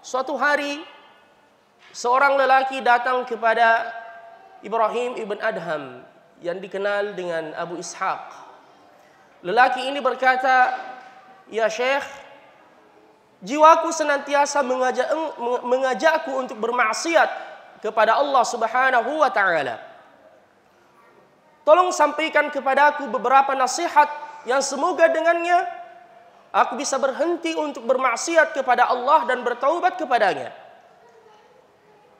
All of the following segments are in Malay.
Suatu hari seorang lelaki datang kepada Ibrahim ibn Adham yang dikenal dengan Abu Ishaq. Lelaki ini berkata, "Ya Syekh, jiwaku senantiasa mengajakku untuk bermaksiat kepada Allah Subhanahu wa taala. Tolong sampaikan kepadaku beberapa nasihat yang semoga dengannya aku bisa berhenti untuk bermaksiat kepada Allah dan bertaubat kepadanya."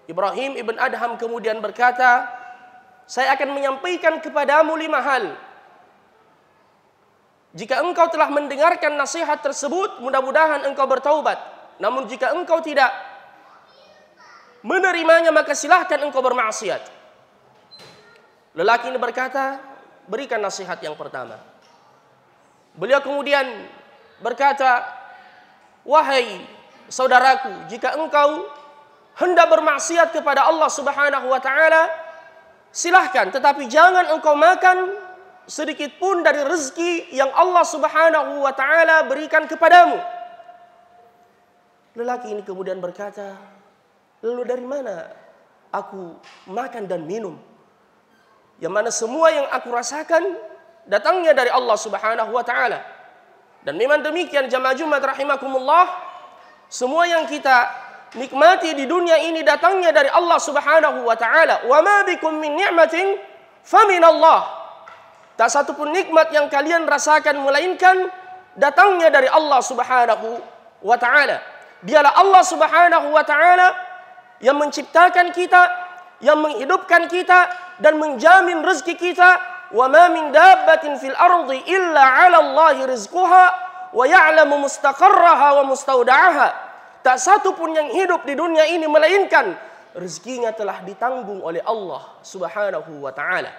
Ibrahim ibn Adham kemudian berkata, "Saya akan menyampaikan kepadamu 5 hal. Jika engkau telah mendengarkan nasihat tersebut, mudah-mudahan engkau bertaubat. Namun jika engkau tidak menerimanya, maka silahkan engkau bermaksiat." Lelaki ini berkata, "Berikan nasihat yang pertama." Beliau kemudian berkata, "Wahai saudaraku, jika engkau hendak bermaksiat kepada Allah Subhanahu wa taala, silahkan, tetapi jangan engkau makan sedikit pun dari rezeki yang Allah Subhanahu wa taala berikan kepadamu." Lelaki ini kemudian berkata, "Lalu dari mana aku makan dan minum? Yang mana semua yang aku rasakan datangnya dari Allah Subhanahu wa taala." Dan memang demikian jamaah Jumat rahimakumullah, semua yang kita nikmati di dunia ini datangnya dari Allah Subhanahu wa taala. "Wa ma bikum min ni'matin faminallah." Tak satu pun nikmat yang kalian rasakan melainkan datangnya dari Allah Subhanahu wa taala. Dialah Allah Subhanahu wa taala yang menciptakan kita, yang menghidupkan kita dan menjamin rezeki kita. "Wa ma min dabbatin fil ardi illa 'ala Allahi rizquha wa ya'lamu mustaqarraha wa mustaudaha." Tak satu pun yang hidup di dunia ini melainkan rezekinya telah ditanggung oleh Allah Subhanahu wa taala.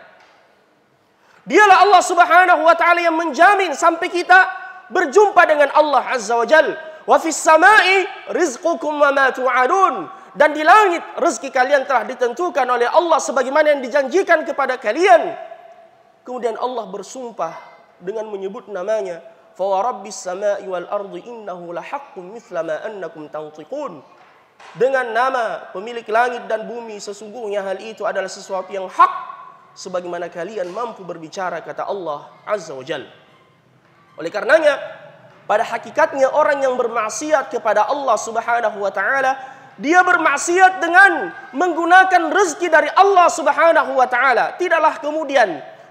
Dialah Allah Subhanahu wa taala yang menjamin sampai kita berjumpa dengan Allah Azza wa Jalla. "Wa fis sama'i rizqukum wa ma tu'adun." Dan di langit rezeki kalian telah ditentukan oleh Allah sebagaimana yang dijanjikan kepada kalian. Kemudian Allah bersumpah dengan menyebut namanya, "Fa wa rabbis sama'i wal ardi innahu lahaqqun mithla ma annakum tantiqun." Dengan nama pemilik langit dan bumi, sesungguhnya hal itu adalah sesuatu yang hak sebagaimana kalian mampu berbicara, kata Allah Azza wa Jalla. Oleh karenanya, pada hakikatnya orang yang bermaksiat kepada Allah Subhanahu wa taala, dia bermaksiat dengan menggunakan rezeki dari Allah Subhanahu wa taala.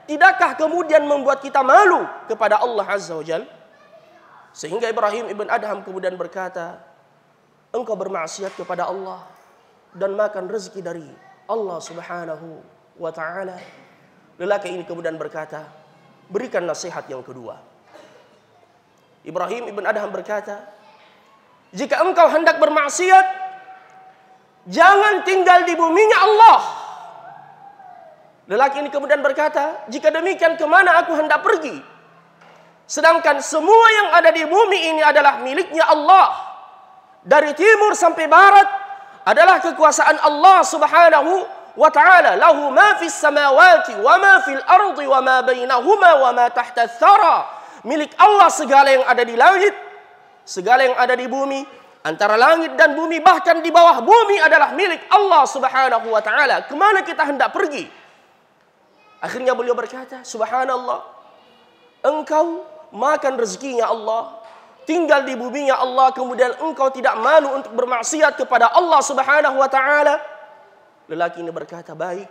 Tidakkah kemudian membuat kita malu kepada Allah Azza wa Jalla? Sehingga Ibrahim ibn Adham kemudian berkata, "Engkau bermaksiat kepada Allah dan makan rezeki dari Allah Subhanahu wa taala." Lelaki ini kemudian berkata, "Berikan nasihat yang kedua." Ibrahim ibn Adham berkata, "Jika engkau hendak bermaksiat, jangan tinggal di buminya Allah." Lelaki ini kemudian berkata, "Jika demikian, kemana aku hendak pergi? Sedangkan semua yang ada di bumi ini adalah miliknya Allah. Dari timur sampai barat adalah kekuasaan Allah Subhanahu wa ta'ala. Lahu ma fis samawati wa ma fil ardi wa ma bainahuma wa ma tahta thara." Milik Allah segala yang ada di langit, segala yang ada di bumi, antara langit dan bumi, bahkan di bawah bumi adalah milik Allah Subhanahu wa ta'ala. Kemana kita hendak pergi? Akhirnya beliau berkata, "Subhanallah, engkau makan rezekinya Allah, tinggal di buminya Allah, kemudian engkau tidak malu untuk bermaksiat kepada Allah Subhanahu wa ta'ala." Lelaki ini berkata, "Baik,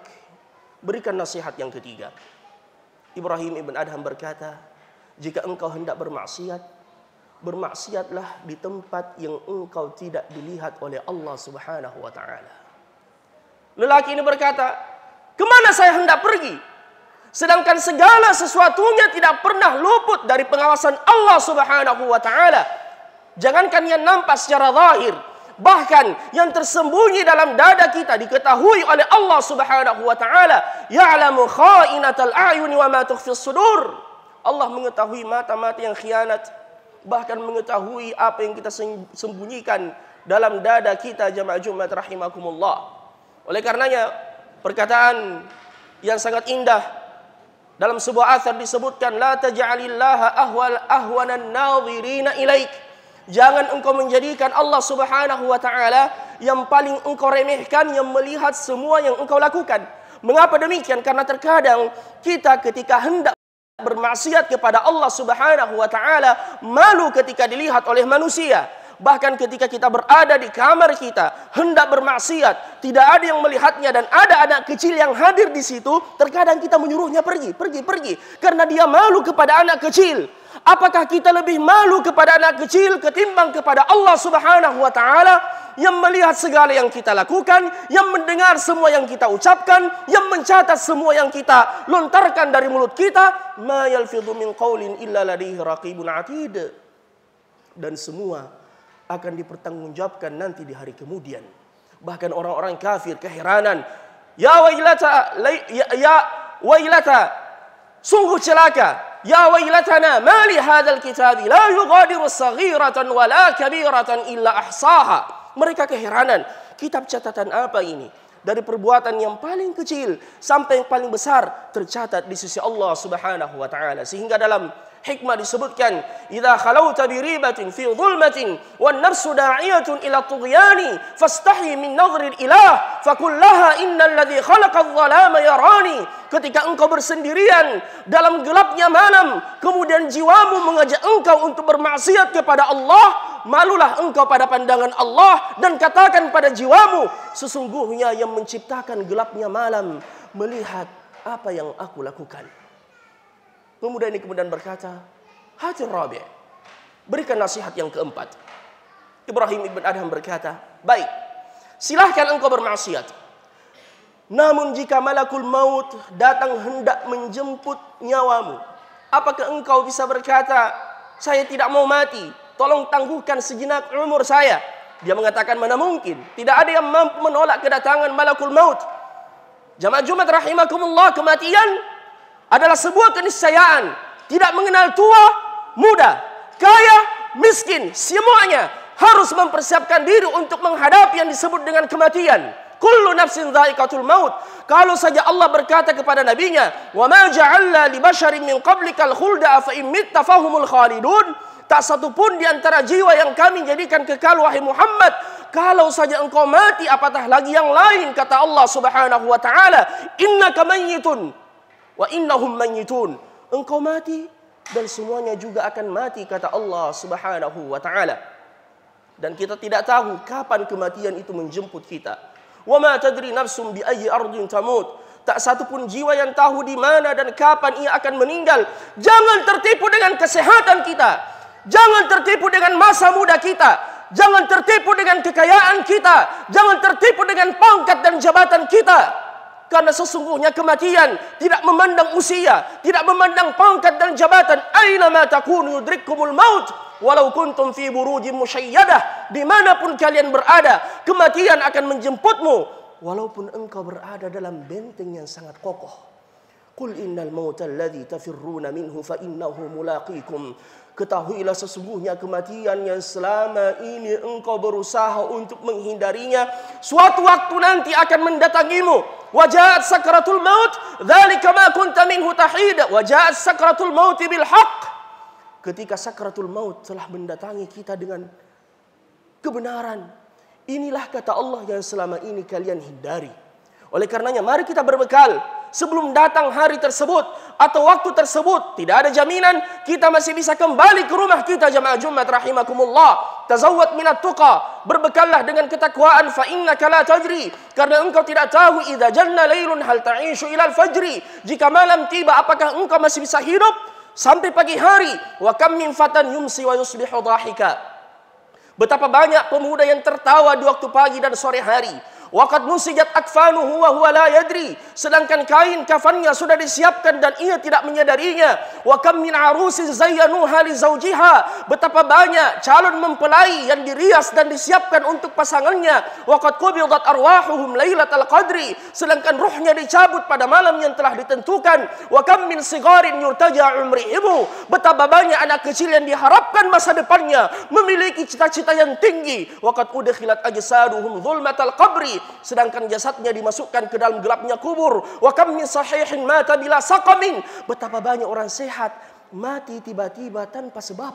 berikan nasihat yang ketiga." Ibrahim ibn Adham berkata, "Jika engkau hendak bermaksiat, bermaksiatlah di tempat yang engkau tidak dilihat oleh Allah Subhanahu wa ta'ala." Lelaki ini berkata, "Kemana saya hendak pergi? Sedangkan segala sesuatunya tidak pernah luput dari pengawasan Allah Subhanahu wa ta'ala. Jangankan yang nampak secara zahir, bahkan yang tersembunyi dalam dada kita diketahui oleh Allah Subhanahu wa ta'ala. Ya'lamu kha'inatal a'yuni wa ma tukhfis sudur." Allah mengetahui mata-mata yang khianat, bahkan mengetahui apa yang kita sembunyikan dalam dada kita, jamaah Jumat rahimakumullah. Oleh karenanya, perkataan yang sangat indah dalam sebuah athar disebutkan, "La taj'alillaha ahwanan nadhirina ilaik." Jangan engkau menjadikan Allah Subhanahu wa taala yang paling engkau remehkan, yang melihat semua yang engkau lakukan. Mengapa demikian? Karena terkadang kita ketika hendak bermaksiat kepada Allah Subhanahu wa taala, malu ketika dilihat oleh manusia. Bahkan ketika kita berada di kamar kita, hendak bermaksiat, tidak ada yang melihatnya dan ada anak kecil yang hadir di situ, terkadang kita menyuruhnya pergi. Karena dia malu kepada anak kecil. Apakah kita lebih malu kepada anak kecil ketimbang kepada Allah Subhanahu wa taala yang melihat segala yang kita lakukan, yang mendengar semua yang kita ucapkan, yang mencatat semua yang kita lontarkan dari mulut kita? Ma yalfidhu min qaulin illa ladaihi raqibun atid. Dan semua akan dipertanggungjawabkan nanti di hari kemudian. Bahkan orang-orang kafir keheranan, ya wailata, sungguh celaka, ya wailatana ma li hadzal kitabi la yughadiru saghiratan wala kabiratan illa ahsaha. Mereka keheranan, kitab catatan apa ini? Dari perbuatan yang paling kecil sampai yang paling besar tercatat di sisi Allah Subhanahu wa taala. Sehingga dalam hikmah disebutkan, idza khalauta bi ribatin fi dhulmatin wan nafsu da'iyatun ila tughyani fastahi min nadhril ilah fakullaha innal ladzi khalaqadh dhalama yarani. Ketika engkau bersendirian dalam gelapnya malam, kemudian jiwamu mengajak engkau untuk bermaksiat kepada Allah, malulah engkau pada pandangan Allah dan katakan pada jiwamu, sesungguhnya yang menciptakan gelapnya malam melihat apa yang aku lakukan. Pemuda ini kemudian berkata, Hatir Rabi', berikan nasihat yang keempat. Ibrahim ibn Adham berkata, baik, silahkan engkau bermaksiat. Namun jika malakul maut datang hendak menjemput nyawamu, apakah engkau bisa berkata, saya tidak mau mati, tolong tangguhkan sejenak umur saya? Dia mengatakan, mana mungkin, tidak ada yang mampu menolak kedatangan malakul maut. Jamaah Jumat rahimakumullah, kematian adalah sebuah keniscayaan. Tidak mengenal tua, muda, kaya, miskin, semuanya harus mempersiapkan diri untuk menghadapi yang disebut dengan kematian. Kullu nafsin dha'iqatul maut. Kalau saja Allah berkata kepada nabinya, wa ma ja'alna li basharin min qablikal khulda afa in mitta fahumul khalidun. Tak satu pun di antara jiwa yang kami jadikan kekal, wahai Muhammad. Kalau saja engkau mati, apatah lagi yang lain, kata Allah Subhanahu wa taala, innaka mayyitun wa innahum mayyitun. Engkau mati dan semuanya juga akan mati, kata Allah Subhanahu wa taala. Dan kita tidak tahu kapan kematian itu menjemput kita. Wa ma tadri nafsum bi ayyi ardin tamut. Tak satu pun jiwa yang tahu di mana dan kapan ia akan meninggal. Jangan tertipu dengan kesehatan kita. Jangan tertipu dengan masa muda kita. Jangan tertipu dengan kekayaan kita. Jangan tertipu dengan pangkat dan jabatan kita. Karena sesungguhnya kematian tidak memandang usia, tidak memandang pangkat dan jabatan. Aina ma takunu yudrikkumul maut walau kuntum fi burujin musyayyadah. Dimanapun kalian berada, kematian akan menjemputmu walaupun engkau berada dalam benteng yang sangat kokoh. Qul innal mauta alladhi tafirruna minhu fa innahu mulaqikum. Ketahuilah sesungguhnya kematian yang selama ini engkau berusaha untuk menghindarinya, suatu waktu nanti akan mendatangimu. Wajaat sakratul maut, dzalika ma kunta minhu tahid. Wajaat sakratul maut bil haqq. Ketika sakratul maut telah mendatangi kita dengan kebenaran, inilah kata Allah yang selama ini kalian hindari. Oleh karenanya mari kita berbekal sebelum datang hari tersebut atau waktu tersebut. Tidak ada jaminan kita masih bisa kembali ke rumah kita. Jamaah Jumat rahimakumullah, tazawwad minat tuqa, berbekallah dengan ketakwaan, fa innaka la tadri, karena engkau tidak tahu idza janna lailun hal ta'ishu ila al-fajri, jika malam tiba apakah engkau masih bisa hidup sampai pagi hari. Wa kam min fatan yumsi wa yusbihu dhahika. Betapa banyak pemuda yang tertawa di waktu pagi dan sore hari. Waqad nusijat akfanuhu wa huwa la yadri, sedangkan kain kafannya sudah disiapkan dan ia tidak menyadarinya. Wa kam min arusin zayyanuha li zawjiha, betapa banyak calon mempelai yang dirias dan disiapkan untuk pasangannya. Waqad qubidat arwahuhum lailatal qadri, sedangkan ruhnya dicabut pada malam yang telah ditentukan. Wa kam min sigarin yurtaja umrihimu, betapa banyak anak kecil yang diharapkan masa depannya memiliki cita-cita yang tinggi. Waqad udkhilat ajsaduhum zulmatal qabri, sedangkan jasadnya dimasukkan ke dalam gelapnya kubur. Wa kam min sahihin mata bila saqamin, betapa banyak orang sehat mati tiba-tiba tanpa sebab.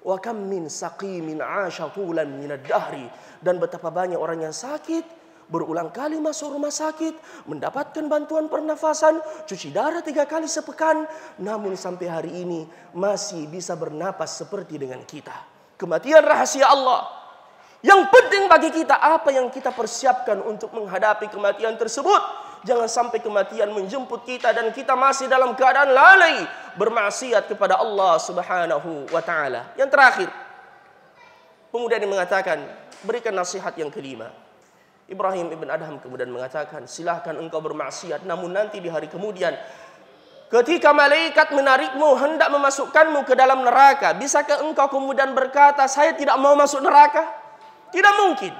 Wa kam min saqimin 'asha tulan minad dahri. Dan betapa banyak orang yang sakit, berulang kali masuk rumah sakit, mendapatkan bantuan pernafasan, cuci darah 3 kali sepekan, namun sampai hari ini masih bisa bernapas seperti dengan kita. Kematian rahasia Allah. Yang penting bagi kita apa yang kita persiapkan untuk menghadapi kematian tersebut. Jangan sampai kematian menjemput kita dan kita masih dalam keadaan lalai bermaksiat kepada Allah Subhanahu wa taala. Yang terakhir, pemuda ini mengatakan, berikan nasihat yang kelima. Ibrahim ibn Adham kemudian mengatakan, silahkan engkau bermaksiat, namun nanti di hari kemudian ketika malaikat menarikmu hendak memasukkanmu ke dalam neraka, bisakah engkau kemudian berkata, saya tidak mau masuk neraka? Tidak mungkin.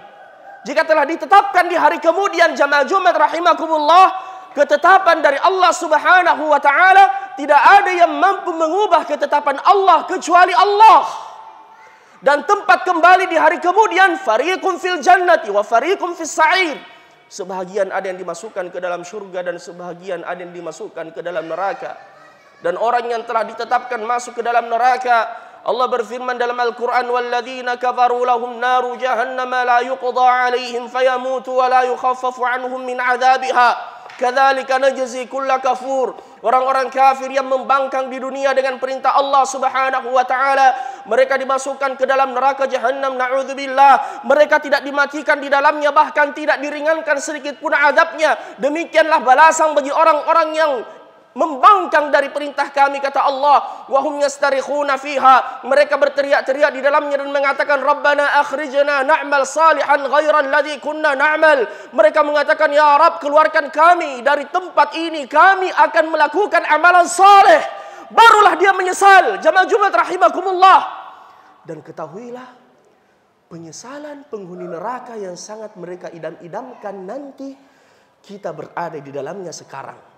Jika telah ditetapkan di hari kemudian, jamaah Jumat rahimakumullah, ketetapan dari Allah Subhanahu wa taala, tidak ada yang mampu mengubah ketetapan Allah kecuali Allah. Dan tempat kembali di hari kemudian, fariqun fil jannati wa fariqun fis sa'ir. Sebahagian ada yang dimasukkan ke dalam surga dan sebahagian ada yang dimasukkan ke dalam neraka. Dan orang yang telah ditetapkan masuk ke dalam neraka, Allah berfirman dalam Al-Quran, وَالَّذِينَ كَفَرُوا لَهُمْ نَارُ جَهَنَّمَ لَا يُقْضَى عَلَيْهِمْ فَيَمُوتُوا وَلَا يُخَفَّفُ عَنْهُمْ مِنْ عَذَابِهَا كَذَلِكَ نَجْزِي كُلَّ كَفُورٍ. Orang-orang kafir yang membangkang di dunia dengan perintah Allah Subhanahu wa taala, mereka dimasukkan ke dalam neraka Jahannam, na'udzubillah. Mereka tidak dimatikan di dalamnya, bahkan tidak diringankan sedikit pun azabnya. Demikianlah balasan bagi orang-orang yang membangkang dari perintah kami, kata Allah. Wahum yastarikhuna fiha. Mereka berteriak-teriak di dalamnya dan mengatakan, Rabbana akhrijna na'mal salihan ghairan alladhi kunna na'mal. Mereka mengatakan, ya Rabb, keluarkan kami dari tempat ini, kami akan melakukan amalan saleh. Barulah dia menyesal. Jamaah Jumat rahimakumullah. Dan ketahuilah, penyesalan penghuni neraka yang sangat mereka idam-idamkan nanti, kita berada di dalamnya sekarang.